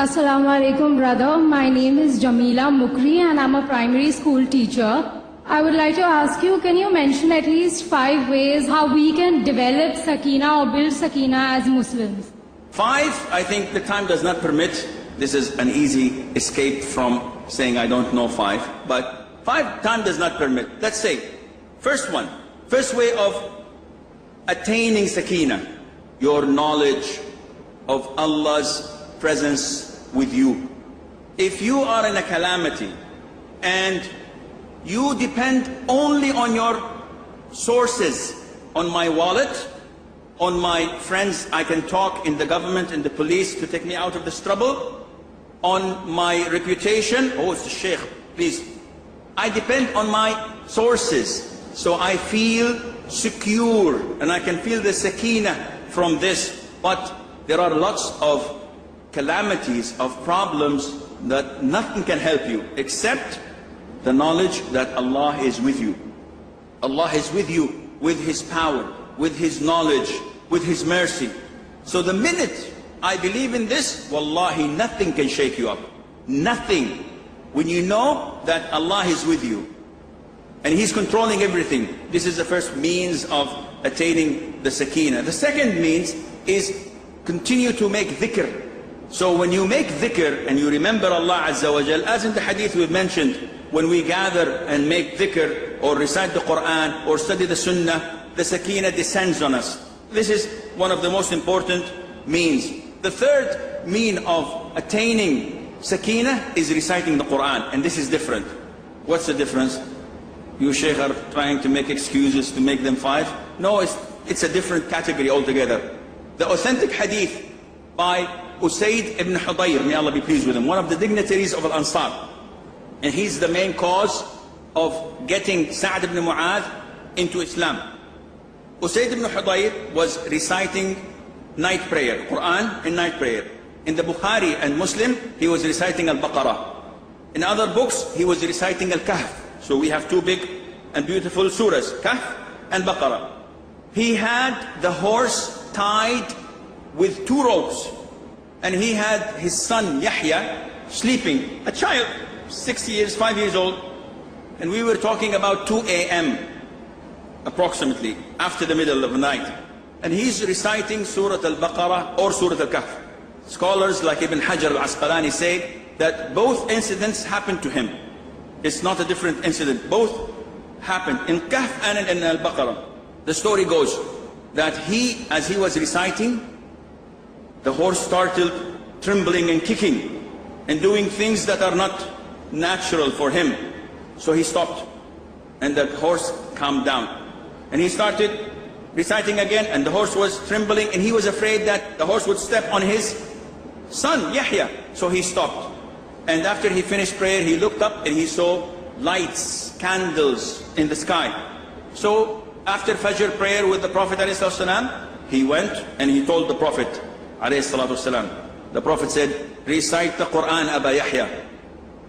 Assalamu alaikum, brother. My name is Jamila Mukri and I'm a primary school teacher. I would like to ask you, can you mention at least 5 ways how we can develop sakina or build sakina as Muslims? 5, I think the time does not permit. This is an easy escape from saying I don't know 5. But 5, time does not permit. Let's say, first way of attaining sakina, your knowledge of Allah's presence with you. If you are in a calamity and you depend only on your sources, on my wallet, on my friends I can talk in the government, in the police to take me out of this trouble, on my reputation, oh it's the sheikh, please. I depend on my sources, so I feel secure and I can feel the sakina from this. But there are lots of calamities, of problems that nothing can help you except the knowledge that Allah is with you. Allah is with you with His power, with His knowledge, with His mercy. So the minute I believe in this, wallahi, nothing can shake you up. Nothing. When you know that Allah is with you and He's controlling everything, this is the first means of attaining the sakina. The second means is continue to make dhikr. So when you make dhikr and you remember Allah Azza wa Jal, as in the hadith we've mentioned, when we gather and make dhikr or recite the Quran or study the Sunnah, the sakina descends on us. This is one of the most important means. The third mean of attaining sakina is reciting the Quran, and this is different. What's the difference? You shaykh are trying to make excuses to make them 5. No, it's a different category altogether. The authentic hadith by Usayd ibn Hudayr, may Allah be pleased with him, one of the dignitaries of Al-Ansar. And he's the main cause of getting Sa'd ibn Mu'adh into Islam. Usayd ibn Hudayr was reciting night prayer, Quran and night prayer. In the Bukhari and Muslim, he was reciting Al-Baqarah. In other books, he was reciting Al-Kahf. So we have 2 big and beautiful surahs, Kahf and Baqarah. He had the horse tied with 2 ropes. And he had his son Yahya sleeping, a child, 6 years, 5 years old. And we were talking about 2 a.m. approximately, after the middle of the night. And he's reciting Surah Al-Baqarah or Surah Al-Kahf. Scholars like Ibn Hajar Al-Asqalani say that both incidents happened to him. It's not a different incident. Both happened in Kahf and in Al-Baqarah. The story goes that as he was reciting, the horse started trembling and kicking and doing things that are not natural for him. So he stopped and the horse calmed down. And he started reciting again and the horse was trembling and he was afraid that the horse would step on his son, Yahya. So he stopped. And after he finished prayer, he looked up and he saw lights, candles in the sky. So after Fajr prayer with the Prophet ﷺ, he went and he told the Prophet ﷺ. The Prophet said, recite the Quran, Aba Yahya.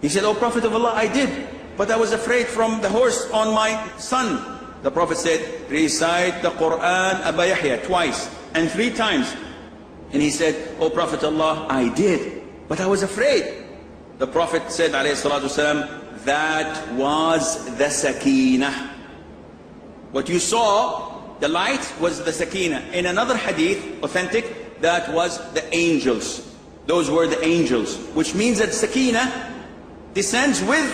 He said, oh Prophet of Allah, I did, but I was afraid from the horse on my son. The Prophet said, recite the Quran, Aba Yahya, twice and 3 times. And he said, oh Prophet of Allah, I did, but I was afraid. The Prophet said, ﷺ, that was the sakina. What you saw, the light, was the sakina. In another hadith, authentic, that was the angels. Those were the angels, which means that sakina descends with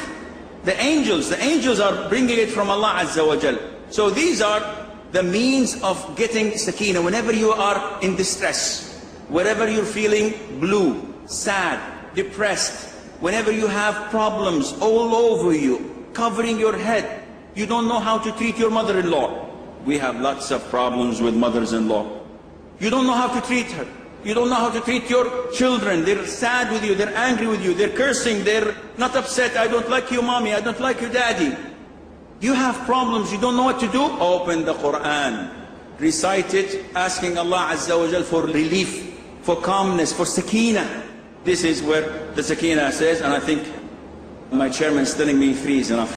the angels. The angels are bringing it from Allah Azza wa Jal. So these are the means of getting sakina. Whenever you are in distress, wherever you're feeling blue, sad, depressed, whenever you have problems all over you, covering your head, you don't know how to treat your mother-in-law. We have lots of problems with mothers-in-law. You don't know how to treat her. You don't know how to treat your children. They're sad with you, they're angry with you, they're cursing, they're not upset. I don't like you, mommy, I don't like you, daddy. You have problems, you don't know what to do? Open the Quran. Recite it, asking Allah Azza wa Jal for relief, for calmness, for sakina. This is where the sakina says, and I think my chairman's telling me 3 is enough.